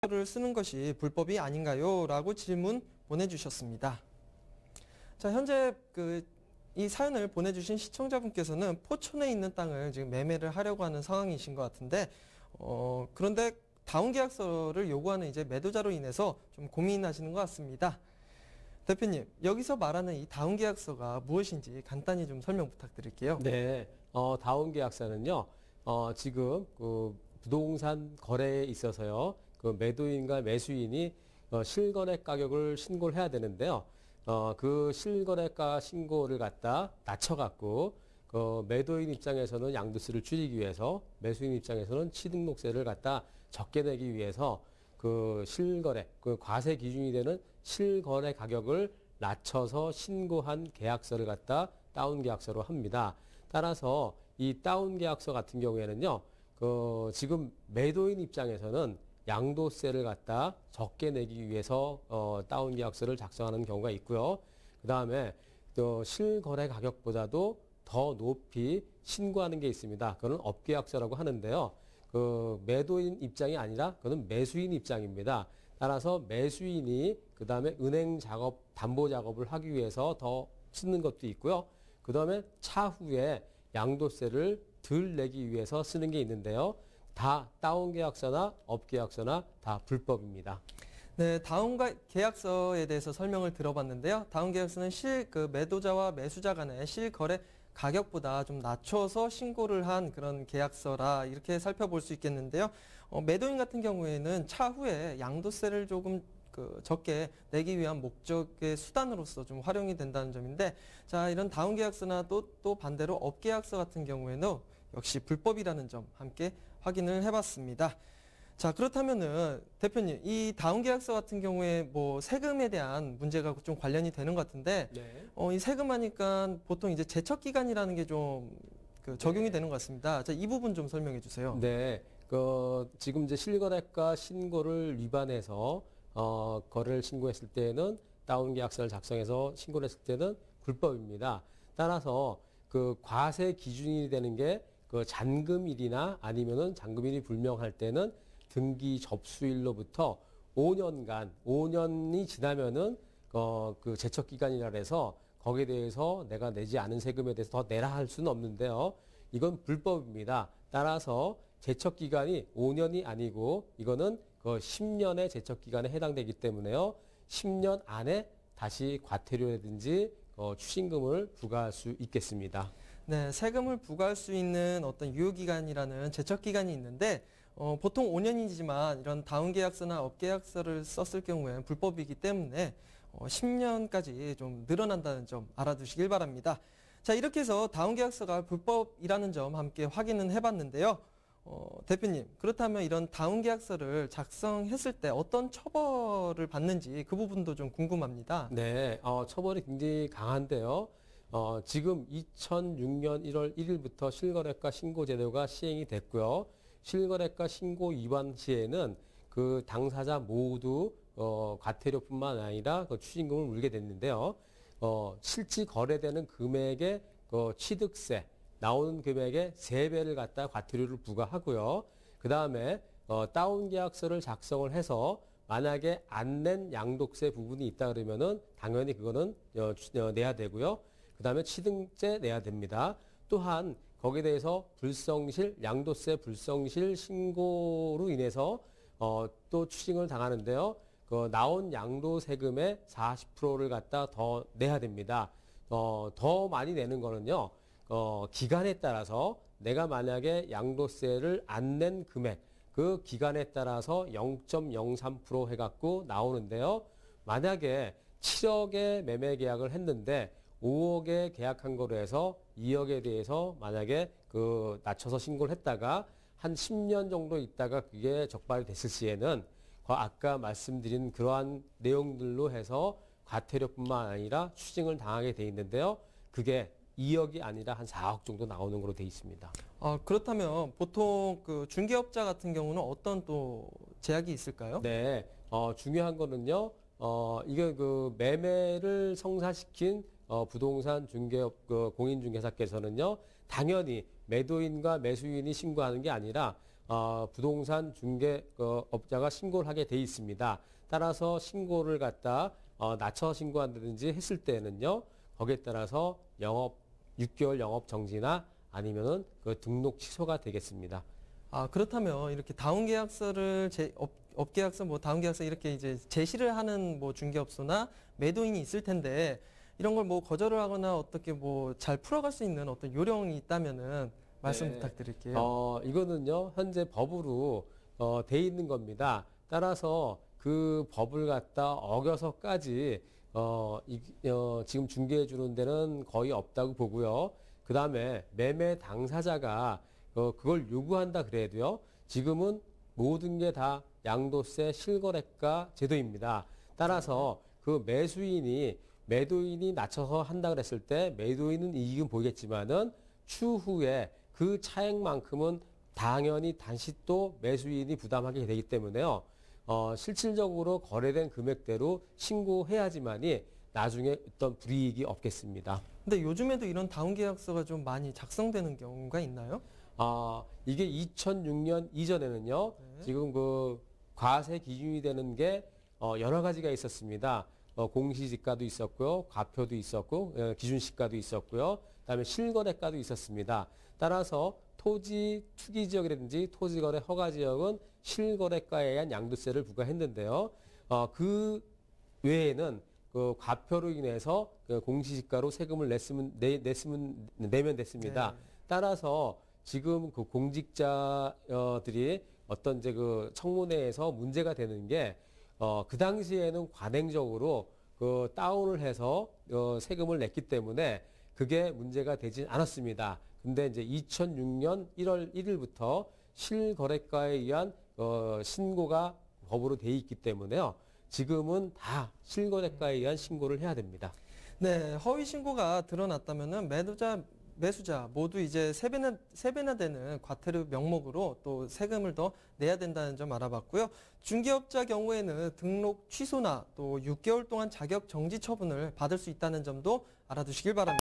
계약서를 쓰는 것이 불법이 아닌가요? 라고 질문 보내주셨습니다. 자, 현재 이 사연을 보내주신 시청자분께서는 포천에 있는 땅을 지금 매매를 하려고 하는 상황이신 것 같은데, 그런데 다운계약서를 요구하는 이제 매도자로 인해서 좀 고민하시는 것 같습니다. 대표님, 여기서 말하는 이 다운계약서가 무엇인지 간단히 좀 설명 부탁드릴게요. 네, 다운계약서는요, 지금 부동산 거래에 있어서요, 매도인과 매수인이 실거래 가격을 신고를 해야 되는데요. 그 실거래가 신고를 갖다 낮춰갖고 매도인 입장에서는 양도세를 줄이기 위해서, 매수인 입장에서는 취등록세를 갖다 적게 내기 위해서 그 실거래, 과세 기준이 되는 실거래 가격을 낮춰서 신고한 계약서를 갖다 다운계약서로 합니다. 따라서 이 다운계약서 같은 경우에는요, 지금 매도인 입장에서는 양도세를 갖다 적게 내기 위해서 다운계약서를 작성하는 경우가 있고요. 그 다음에 또 실거래 가격보다도 더 높이 신고하는 게 있습니다. 그거는 업계약서라고 하는데요. 매도인 입장이 아니라 그거는 매수인 입장입니다. 따라서 매수인이 그 다음에 은행 작업, 담보 작업을 하기 위해서 더 쓰는 것도 있고요. 그 다음에 차후에 양도세를 덜 내기 위해서 쓰는 게 있는데요. 다 다운계약서나 업계약서나 다 불법입니다. 네, 다운계약서에 대해서 설명을 들어봤는데요. 다운계약서는 매도자와 매수자 간의 실거래 가격보다 좀 낮춰서 신고를 한 그런 계약서라 이렇게 살펴볼 수 있겠는데요. 매도인 같은 경우에는 차후에 양도세를 조금 적게 내기 위한 목적의 수단으로서 좀 활용이 된다는 점인데, 자, 이런 다운계약서나 또 반대로 업계약서 같은 경우에는 역시 불법이라는 점 함께 확인을 해봤습니다. 자, 그렇다면은 대표님, 이 다운계약서 같은 경우에 뭐 세금에 대한 문제가 좀 관련이 되는 것 같은데, 네. 이 세금 하니까 보통 이제 제척기간이라는 게 좀 적용이 되는 것 같습니다. 자, 이 부분 좀 설명해 주세요. 네. 지금 이제 실거래가 신고를 위반해서 거래를 신고했을 때는 다운계약서를 작성해서 신고를 했을 때는 불법입니다. 따라서 과세 기준이 되는 게 잔금일이나 아니면은 잔금일이 불명할 때는 등기 접수일로부터 5년이 지나면은 제척기간이라 해서 거기에 대해서 내가 내지 않은 세금에 대해서 더 내라 할 수는 없는데요. 이건 불법입니다. 따라서 제척기간이 5년이 아니고 이거는 10년의 제척기간에 해당되기 때문에요. 10년 안에 다시 과태료라든지 추징금을 부과할 수 있겠습니다. 네, 세금을 부과할 수 있는 어떤 유효기간이라는 제척기간이 있는데, 보통 5년이지만 이런 다운계약서나 업계약서를 썼을 경우에는 불법이기 때문에 10년까지 좀 늘어난다는 점 알아두시길 바랍니다. 자, 이렇게 해서 다운계약서가 불법이라는 점 함께 확인은 해봤는데요. 대표님, 그렇다면 이런 다운계약서를 작성했을 때 어떤 처벌을 받는지 그 부분도 좀 궁금합니다. 네, 처벌이 굉장히 강한데요. 지금 2006년 1월 1일부터 실거래가 신고 제도가 시행이 됐고요. 실거래가 신고 위반 시에는 그 당사자 모두 과태료뿐만 아니라 추징금을 물게 됐는데요. 실제 거래되는 금액의 취득세, 나오는 금액의 3배를 갖다 과태료를 부과하고요. 그 다음에 다운계약서를 작성을 해서 만약에 안 낸 양도세 부분이 있다 그러면은 당연히 그거는 내야 되고요. 그 다음에 취등세 내야 됩니다. 또한 거기에 대해서 양도세 불성실 신고로 인해서 또 추징을 당하는데요. 나온 양도세금의 40%를 갖다 더 내야 됩니다. 더 많이 내는 거는요. 기간에 따라서 내가 만약에 양도세를 안 낸 금액, 그 기간에 따라서 0.03% 해갖고 나오는데요. 만약에 7억에 매매 계약을 했는데 5억에 계약한 거로 해서 2억에 대해서 만약에 낮춰서 신고를 했다가 한 10년 정도 있다가 그게 적발이 됐을 시에는 아까 말씀드린 그러한 내용들로 해서 과태료뿐만 아니라 추징을 당하게 돼 있는데요. 그게 2억이 아니라 한 4억 정도 나오는 걸로 돼 있습니다. 그렇다면 보통 중개업자 같은 경우는 어떤 또 제약이 있을까요? 네, 중요한 거는요. 이게 매매를 성사시킨 부동산 중개업 공인중개사께서는요. 당연히 매도인과 매수인이 신고하는 게 아니라 부동산 중개업자가 신고를 하게 돼 있습니다. 따라서 신고를 갖다 낮춰 신고한다든지 했을 때는요, 거기에 따라서 6개월 영업 정지나 아니면은 그 등록 취소가 되겠습니다. 그렇다면 이렇게 다운계약서를 업계약서, 뭐 다운계약서 이렇게 이제 제시를 하는 뭐 중개업소나 매도인이 있을 텐데 이런 걸 뭐 거절을 하거나 어떻게 뭐 잘 풀어갈 수 있는 어떤 요령이 있다면은 말씀 네. 부탁드릴게요. 이거는요, 현재 법으로 돼 있는 겁니다. 따라서 그 법을 갖다 어겨서까지 지금 중개해 주는 데는 거의 없다고 보고요. 그 다음에 매매 당사자가 그걸 요구한다 그래도요, 지금은 모든 게 다 양도세 실거래가 제도입니다. 따라서 그 매도인이 낮춰서 한다 그랬을 때 매도인은 이익은 보이겠지만은 추후에 그 차액만큼은 당연히 다시 또 매수인이 부담하게 되기 때문에요. 실질적으로 거래된 금액대로 신고해야지만이 나중에 어떤 불이익이 없겠습니다. 근데 요즘에도 이런 다운계약서가 좀 많이 작성되는 경우가 있나요? 이게 2006년 이전에는요, 네. 지금 그 과세 기준이 되는 게 여러 가지가 있었습니다. 공시지가도 있었고요, 과표도 있었고, 기준시가도 있었고요, 그다음에 실거래가도 있었습니다. 따라서 토지 투기지역이라든지 토지거래 허가지역은 실거래가에 의한 양도세를 부과했는데요. 그 외에는 그 과표로 인해서 그 공시지가로 세금을 내면 됐습니다. 네. 따라서 지금 그 공직자들이 어떤 이제 그 청문회에서 문제가 되는 게 그 당시에는 관행적으로 그 다운을 해서 세금을 냈기 때문에 그게 문제가 되지 않았습니다. 근데 이제 2006년 1월 1일부터 실거래가에 의한 신고가 법으로 돼 있기 때문에요. 지금은 다 실거래가에 의한 신고를 해야 됩니다. 네, 허위 신고가 드러났다면은 매수자 모두 이제 세 배나 되는 과태료 명목으로 또 세금을 더 내야 된다는 점 알아봤고요. 중개업자 경우에는 등록 취소나 또 6개월 동안 자격 정지 처분을 받을 수 있다는 점도 알아두시길 바랍니다.